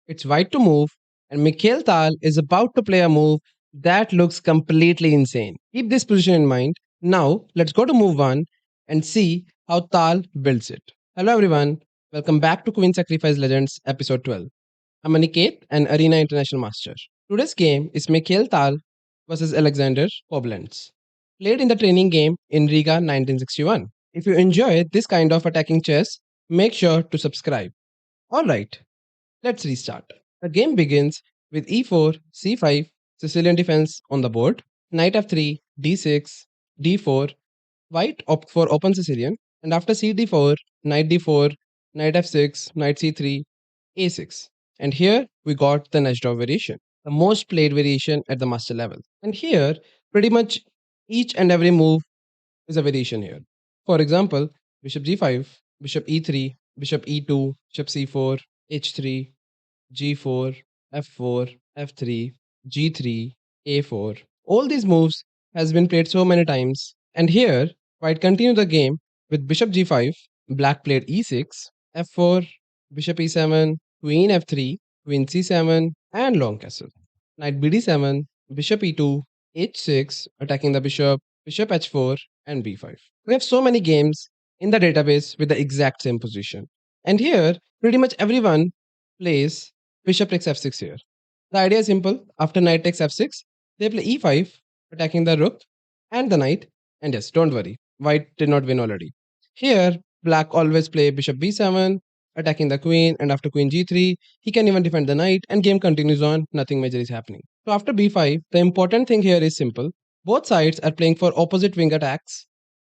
It's white to move, and Mikhail Tal is about to play a move that looks completely insane. Keep this position in mind. Now, let's go to move 1 and see how Tal builds it. Hello everyone, welcome back to Queen Sacrifice Legends episode 12. I'm Aniket, an Arena International Master. Today's game is Mikhail Tal versus Alexander Koblents, played in the training game in Riga 1961. If you enjoy this kind of attacking chess, make sure to subscribe. Alright, let's restart. The game begins with e4, c5, Sicilian defense on the board, knight f3, d6, d4, white opt for open Sicilian, and after c d4, knight d4, knight f6, knight c3, a6. And here we got the Najdorf variation, the most played variation at the master level. And here, pretty much each and every move is a variation here. For example, bishop g5, bishop e3, bishop e2, bishop c4, h3, g4, f4, f3, g3, a4. All these moves has been played so many times. And here, white continue the game with bishop g5, black played e6, f4, bishop e7, queen f3, queen c7, and long castle. Knight bd7, bishop e2, h6, attacking the bishop, bishop h4, and b5. We have so many games in the database with the exact same position. And here, pretty much everyone plays bishop takes f6 here. The idea is simple. After knight takes f6, they play e5, attacking the rook and the knight. And yes, don't worry, white did not win already. Here, black always play bishop b7, attacking the queen, and after queen g3, he can even defend the knight, and game continues on, nothing major is happening. So after b5, the important thing here is simple. Both sides are playing for opposite wing attacks.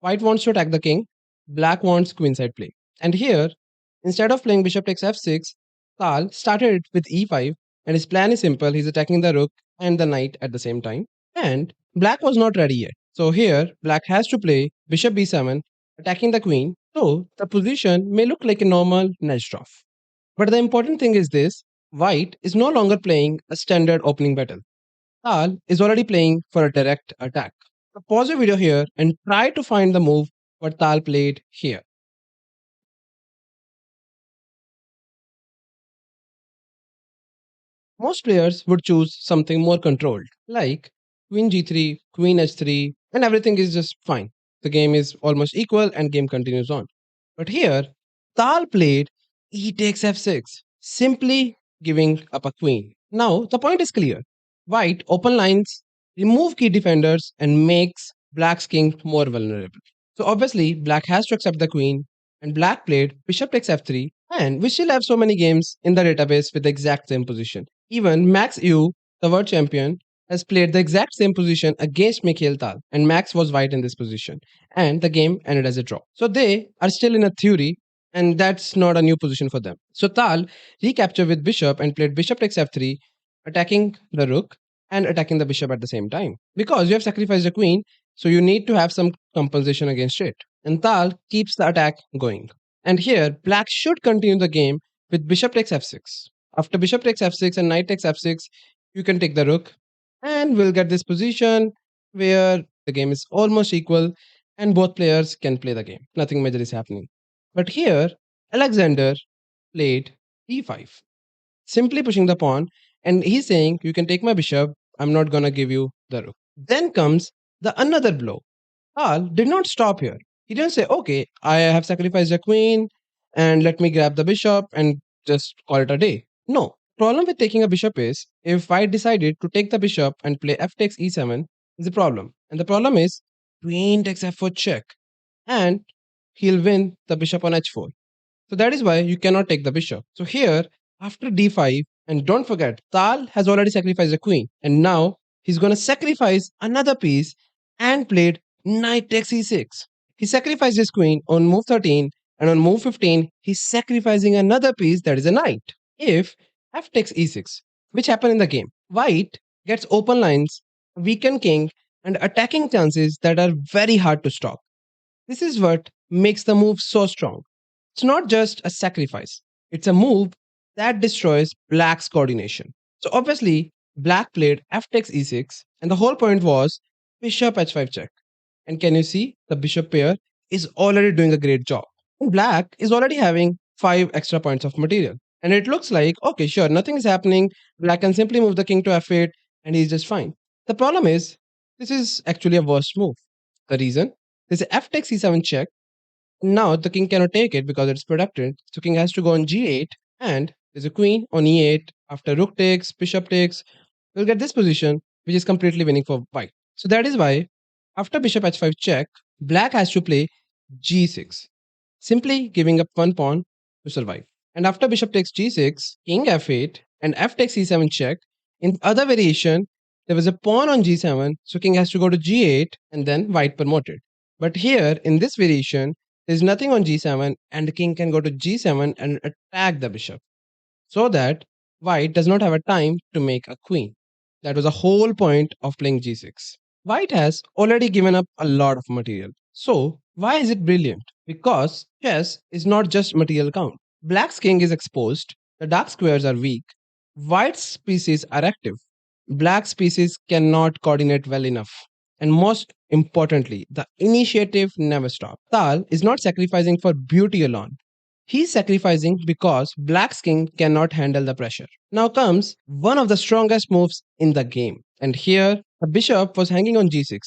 White wants to attack the king, black wants queenside play. And here, instead of playing bishop takes f6, Tal started it with e5, and his plan is simple. He's attacking the rook and the knight at the same time. And black was not ready yet. So here, black has to play bishop b7, attacking the queen. So the position may look like a normal Najdorf. But the important thing is this: white is no longer playing a standard opening battle. Tal is already playing for a direct attack. So pause the video here and try to find the move what Tal played here. Most players would choose something more controlled, like queen g3, queen h3, and everything is just fine. The game is almost equal and game continues on. But here, Tal played e takes f6, simply giving up a queen. Now, the point is clear. White open lines, remove key defenders, and makes black's king more vulnerable. So obviously, black has to accept the queen, and black played bishop takes f3, and we still have so many games in the database with the exact same position. Even Max Yu, the world champion, has played the exact same position against Mikhail Tal, and Max was white in this position, and the game ended as a draw. So they are still in a theory, and that's not a new position for them. So Tal recaptured with bishop and played bishop takes f3, attacking the rook and attacking the bishop at the same time. Because you have sacrificed the queen, so you need to have some compensation against it. And Tal keeps the attack going. And here, black should continue the game with bishop takes f6. After bishop takes f6 and knight takes f6, you can take the rook, and we'll get this position where the game is almost equal and both players can play the game. Nothing major is happening. But here, Alexander played e5, simply pushing the pawn, and he's saying, you can take my bishop, I'm not gonna give you the rook. Then comes the another blow. Tal did not stop here. He didn't say, okay, I have sacrificed a queen and let me grab the bishop and just call it a day. No. Problem with taking a bishop is if white decided to take the bishop and play f takes e7 is a problem. And the problem is queen takes f4 check and he'll win the bishop on h4. So that is why you cannot take the bishop. So here, after d5, and don't forget, Tal has already sacrificed a queen, and now he's gonna sacrifice another piece and played knight takes e6. He sacrificed his queen on move 13, and on move 15, he's sacrificing another piece that is a knight. If f takes e6, which happened in the game, white gets open lines, weakened king, and attacking chances that are very hard to stop. This is what makes the move so strong. It's not just a sacrifice, it's a move that destroys black's coordination. So obviously, black played f takes e6, and the whole point was bishop h5 check. And can you see the bishop pair is already doing a great job? And black is already having 5 extra points of material. And it looks like, okay, sure, nothing is happening. Black can simply move the king to f8 and he's just fine. The problem is, this is actually a worse move. The reason? There's a f takes c7 check. Now the king cannot take it because it's protected. So king has to go on g8 and there's a queen on e8. After rook takes, bishop takes, we'll get this position which is completely winning for white. So that is why after bishop h5 check, black has to play g6, simply giving up one pawn to survive. And after bishop takes g6, king f8, and f takes e7 check, in other variation, there was a pawn on g7, so king has to go to g8 and then white promoted. But here, in this variation, there's nothing on g7 and the king can go to g7 and attack the bishop so that white does not have a time to make a queen. That was the whole point of playing g6. White has already given up a lot of material. So, why is it brilliant? Because chess is not just material count. Black's king is exposed, the dark squares are weak, white's pieces are active. Black's pieces cannot coordinate well enough. And most importantly, the initiative never stops. Tal is not sacrificing for beauty alone. He's sacrificing because Black's king cannot handle the pressure. Now comes one of the strongest moves in the game. And here, the bishop was hanging on g6.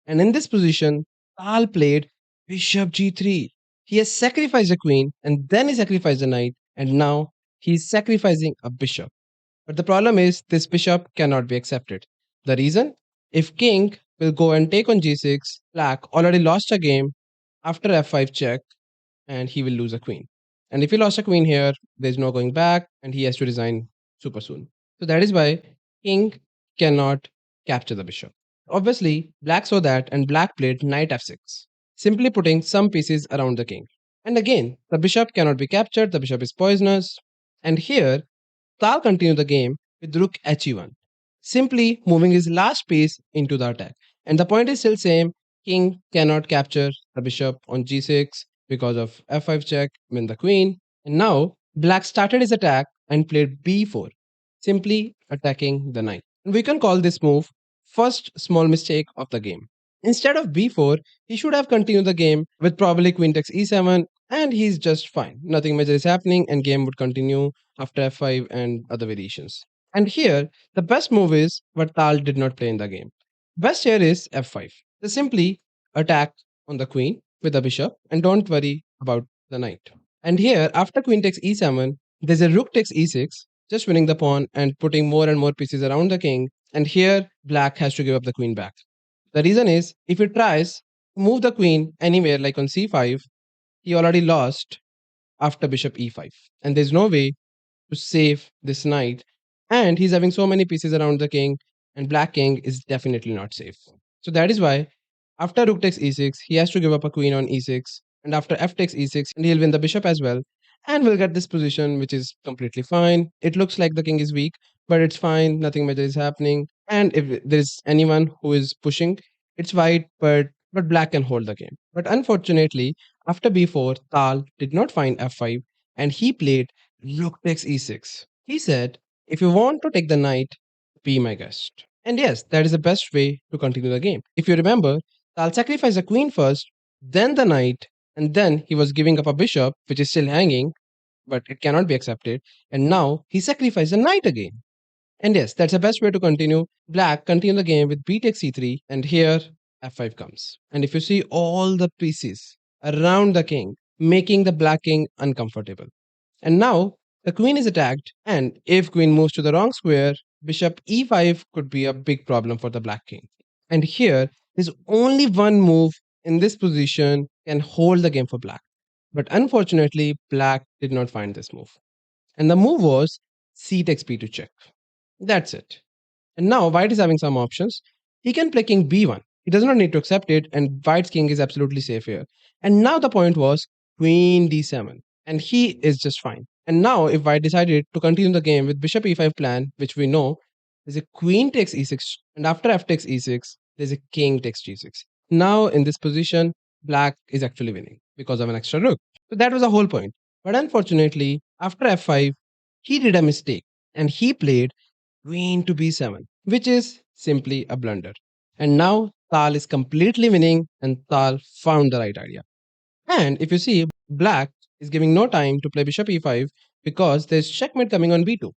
And in this position, Tal played bishop g3. He has sacrificed a queen and then he sacrificed a knight. And now he's sacrificing a bishop. But the problem is this bishop cannot be accepted. The reason? If king will go and take on g6, black already lost a game after f5 check and he will lose a queen. And if he lost a queen here, there's no going back and he has to resign super soon. So that is why king cannot capture the bishop. Obviously, black saw that and black played knight f6, simply putting some pieces around the king. And again, the bishop cannot be captured, the bishop is poisonous. And here, Tal continued the game with rook he1, simply moving his last piece into the attack. And the point is still same, king cannot capture the bishop on g6 because of f5 check, win the queen. And now black started his attack and played b4, simply attacking the knight. And we can call this move first small mistake of the game. Instead of b4, he should have continued the game with probably queen takes e7 and he's just fine. Nothing major is happening and game would continue after f5 and other variations. And here, the best move is what Tal did not play in the game. Best here is f5. They simply attack on the queen with the bishop and don't worry about the knight. And here, after queen takes e7, there's a rook takes e6, just winning the pawn and putting more and more pieces around the king. And here, black has to give up the queen back. The reason is, if he tries to move the queen anywhere like on c5, he already lost after bishop e5. And there's no way to save this knight. And he's having so many pieces around the king, and black king is definitely not safe. So that is why after rook takes e6, he has to give up a queen on e6, and after f takes e6, and he'll win the bishop as well. And we'll get this position, which is completely fine. It looks like the king is weak, but it's fine. Nothing major is happening. And if there's anyone who is pushing, it's white, but black can hold the game. But unfortunately, after b4, Tal did not find f5, and he played rook takes e6. He said, if you want to take the knight, be my guest. And yes, that is the best way to continue the game. If you remember, Tal sacrificed the queen first, then the knight, and then he was giving up a bishop, which is still hanging, but it cannot be accepted. And now he sacrificed the knight again. And yes, that's the best way to continue. Black continue the game with b takes c3, and here f5 comes. And if you see all the pieces around the king, making the black king uncomfortable. And now the queen is attacked, and if queen moves to the wrong square, bishop e5 could be a big problem for the black king. And here, there's only one move in this position can hold the game for black. But unfortunately, black did not find this move. And the move was c takes b to check. That's it. And now white is having some options. He can play king b1. He does not need to accept it, and white's king is absolutely safe here. And now the point was queen d7, and he is just fine. And now if white decided to continue the game with bishop e5 plan, which we know, there's a queen takes e6, and after f takes e6, there's a king takes g6. Now in this position, black is actually winning because of an extra rook. So that was the whole point. But unfortunately, after f5, he did a mistake, and he played queen to b7, which is simply a blunder. And now Tal is completely winning, and Tal found the right idea. And if you see, black is giving no time to play bishop e5 because there's checkmate coming on b2.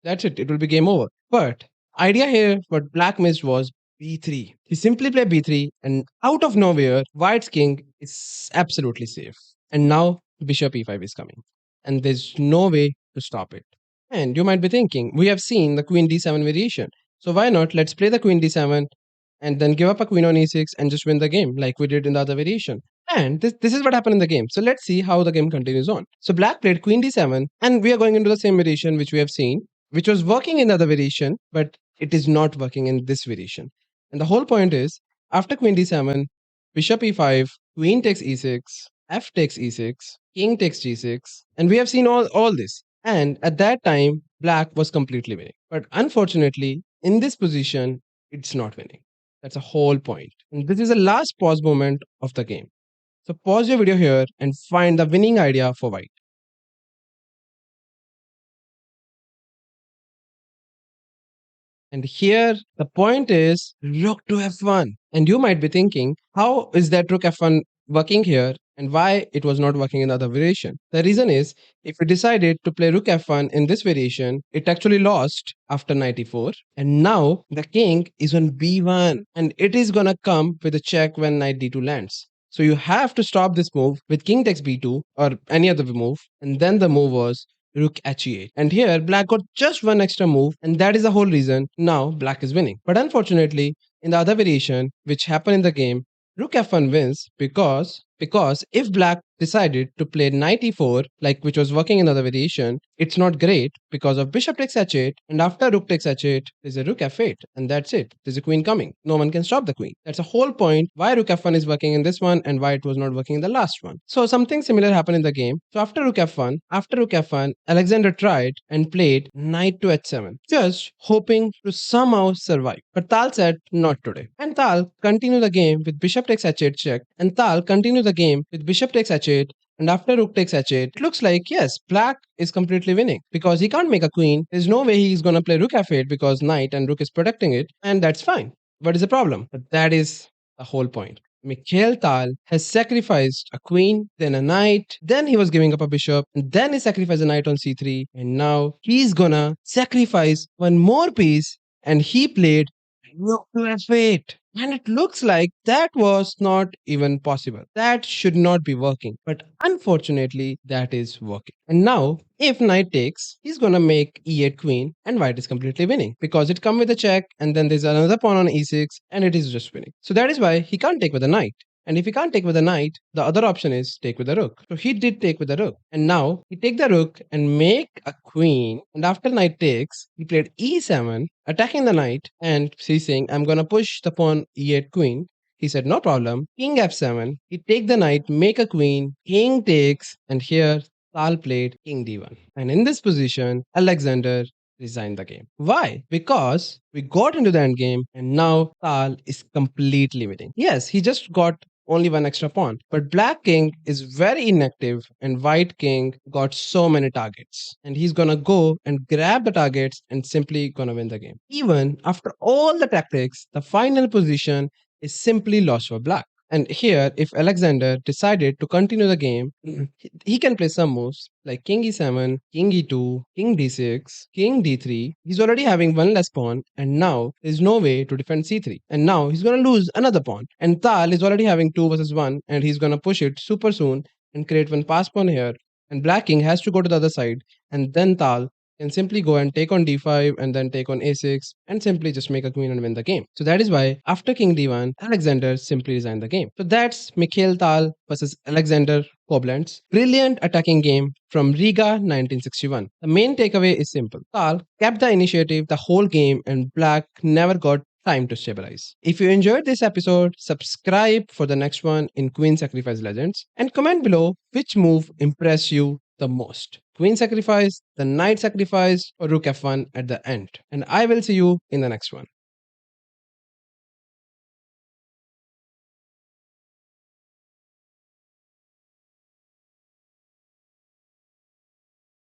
That's it. It will be game over. But idea here, what black missed was b3. He simply played b3, and out of nowhere, white's king is absolutely safe. And now bishop e5 is coming, and there's no way to stop it. And you might be thinking, we have seen the queen d7 variation, so why not let's play the queen d7 and then give up a queen on e6 and just win the game like we did in the other variation. And this is what happened in the game. So let's see how the game continues on. So black played queen d7, and we are going into the same variation which we have seen, which was working in the other variation, but it is not working in this variation. And the whole point is, after queen d7, bishop e5, queen takes e6, f takes e6, king takes g6, and we have seen all this. And at that time, black was completely winning. But unfortunately, in this position, it's not winning. That's a whole point. And this is the last pause moment of the game. So pause your video here and find the winning idea for white. And here the point is rook to f1. And you might be thinking, how is that rook f1 working here and why it was not working in the other variation? The reason is, if we decided to play rook f1 in this variation, it actually lost after knight e4. And now the king is on b1 and it is gonna come with a check when knight d2 lands. So you have to stop this move with king takes b2 or any other move. And then the move was rook h8. And here black got just one extra move, and that is the whole reason now black is winning. But unfortunately, in the other variation which happened in the game, rook f1 wins because if black decided to play knight e4 like which was working in the other variation, it's not great because of bishop takes h8, and after rook takes h8 there's a rook f8, and that's it. There's a queen coming. No one can stop the queen. That's the whole point why rook f1 is working in this one and why it was not working in the last one. So something similar happened in the game. So after rook f1, Alexander tried and played knight to h7, just hoping to somehow survive. But Tal said not today. And Tal continued the game with bishop takes h8 check, and Tal continued the game with bishop takes h8, and after rook takes h8, it looks like yes, black is completely winning because he can't make a queen. There's no way he's gonna play rook f8 because knight and rook is protecting it, and that's fine. What is the problem? But that is the whole point. Mikhail Tal has sacrificed a queen, then a knight, then he was giving up a bishop, and then he sacrificed a knight on c3, and now he's gonna sacrifice one more piece, and he played rook to f8. And it looks like that was not even possible. That should not be working. But unfortunately, that is working. And now, if knight takes, he's gonna make e8 queen, and white is completely winning because it comes with a check, and then there's another pawn on e6, and it is just winning. So that is why he can't take with a knight. And if he can't take with a knight, the other option is take with a rook. So he did take with a rook. And now he take the rook and make a queen. And after knight takes, he played e7, attacking the knight. And he's saying, I'm gonna push the pawn e8 queen. He said, no problem. King f7. He take the knight, make a queen. King takes. And here, Tal played king d1. And in this position, Alexander resigned the game. Why? Because we got into the endgame and now Tal is completely winning. Yes, he just got only one extra pawn, but black king is very inactive and white king got so many targets, and he's gonna go and grab the targets and simply gonna win the game. Even after all the tactics, the final position is simply lost for black. And here, if Alexander decided to continue the game, he can play some moves like king e7, king e2, king d6, king d3. He's already having one less pawn, and now there's no way to defend c3. And now he's gonna lose another pawn. And Tal is already having 2 versus 1, and he's gonna push it super soon and create one pass pawn here. And black king has to go to the other side, and then Tal can simply go and take on d5 and then take on a6 and simply just make a queen and win the game. So that is why after king d1, Alexander simply resigned the game. So that's Mikhail Tal versus Alexander Koblents. Brilliant attacking game from Riga 1961. The main takeaway is simple. Tal kept the initiative the whole game and black never got time to stabilize. If you enjoyed this episode, subscribe for the next one in Queen Sacrifice Legends and comment below which move impressed you the most. Queen sacrifice, the knight sacrifice, or rook f1 at the end. And I will see you in the next one.